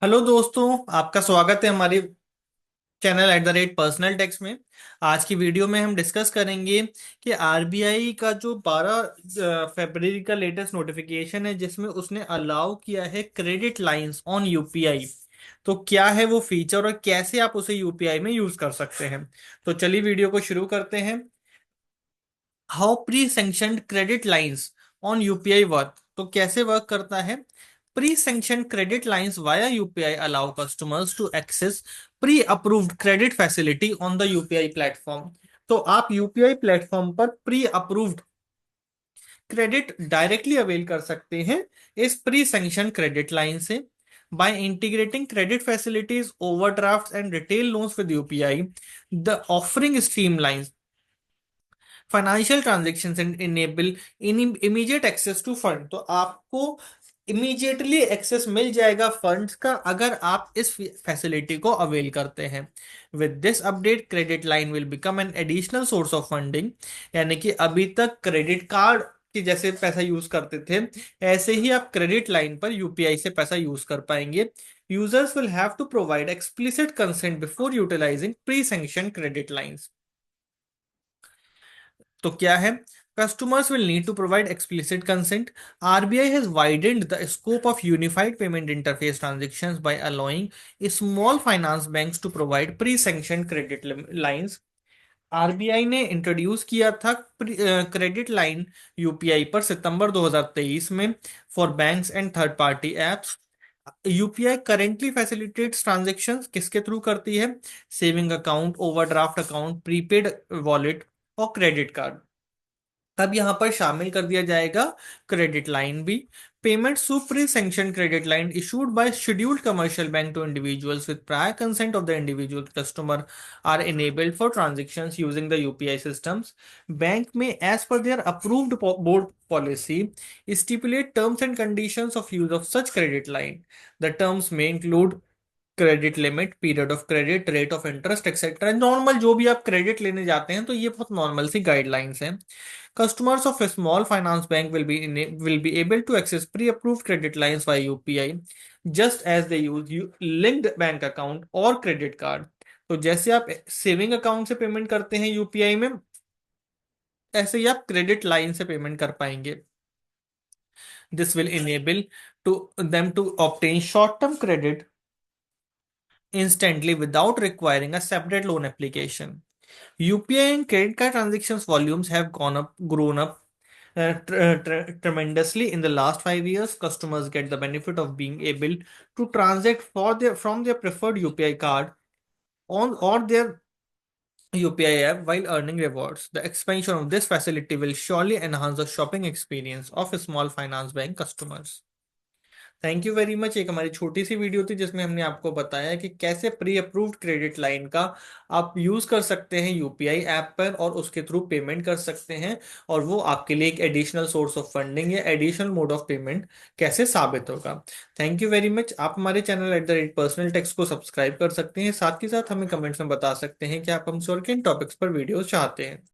Hello दोस्तों। आपका स्वागत है हमारे चैनल @पर्सनल टैक्स में। आज की वीडियो में हम डिस्कस करेंगे कि आरबीआई का जो 12 फरवरी का लेटेस्ट नोटिफिकेशन है जिसमें उसने अलाउ किया है क्रेडिट लाइंस ऑन यूपीआई। तो क्या है वो फीचर और कैसे आप उसे यूपीआई में यूज कर सकते हैं। तो चलिए वीडियो को शुरू करते हैं। How pre sanctioned credit lines on UPI work. तो कैसे वर्क करता है। Pre sanctioned credit lines via UPI allow customers to access pre approved credit facility on the UPI platform. तो आप यूपीआई प्लेटफॉर्म पर pre approved credit directly avail कर सकते हैं इस प्री सैंक्शन क्रेडिट लाइन से। By integrating credit facilities, overdrafts, and retail loans with UPI, the offering streamlines financial transaction and enable immediate access to fund. तो आपको immediately access मिल जाएगा funds का अगर आप इस फैसिलिटी को अवेल करते हैं। With this update credit line will become an additional source of funding. यानी कि अभी तक क्रेडिट कार्ड की जैसे पैसा यूज करते थे ऐसे ही आप क्रेडिट लाइन पर यूपीआई से पैसा यूज कर पाएंगे। Users will have to provide explicit consent before utilising pre sanction credit lines. तो क्या है। Customers will need to provide explicit consent. RBI has widened the scope of unified payment interface transactions by allowing small finance banks to provide pre-sanctioned credit lines. RBI ने introduce किया था credit line UPI पर सितंबर 2023 में for banks and third party apps. UPI currently facilitates transactions किसके through करती है। Saving account, overdraft account, prepaid wallet और क्रेडिट कार्ड। तब यहां पर शामिल कर दिया जाएगा क्रेडिट लाइन भी। Payment through pre sanction credit line issued by scheduled commercial bank to individuals with prior consent of the individual customer are enabled for transactions using the UPI systems. Bank में as per their approved board policy stipulate terms and conditions of use of such credit line. The terms may include credit limit, period of credit, rate of interest etcetera. Normal जो भी आप credit लेने जाते हैं तो ये बहुत normal सी guidelines हैं। Customers of a small finance bank will be able to access pre-approved credit lines via UPI just as they use linked bank account और क्रेडिट कार्ड। तो जैसे आप सेविंग अकाउंट से पेमेंट करते हैं यूपीआई में ऐसे ही आप क्रेडिट लाइन से पेमेंट कर पाएंगे। This will enable to them to obtain short-term credit instantly without requiring a separate loan application. UPI and credit card transactions volumes have grown up tremendously in the last 5 years. Customers get the benefit of being able to transact from their preferred UPI card on or their UPI app while earning rewards. The expansion of this facility will surely enhance the shopping experience of small finance bank customers. Thank you very much. एक हमारी छोटी सी video थी जिसमें हमने आपको बताया कि कैसे प्री अप्रूव्ड क्रेडिट लाइन का आप यूज कर सकते हैं यूपीआई ऐप पर और उसके थ्रू पेमेंट कर सकते हैं और वो आपके लिए एक एडिशनल सोर्स ऑफ फंडिंग या एडिशनल मोड ऑफ पेमेंट कैसे साबित होगा। Thank you very much. आप हमारे चैनल @पर्सनल टेक्स को सब्सक्राइब कर सकते हैं। साथ ही साथ हमें कमेंट्स में बता सकते हैं कि आप हमसे और किन टॉपिक्स पर वीडियो चाहते हैं।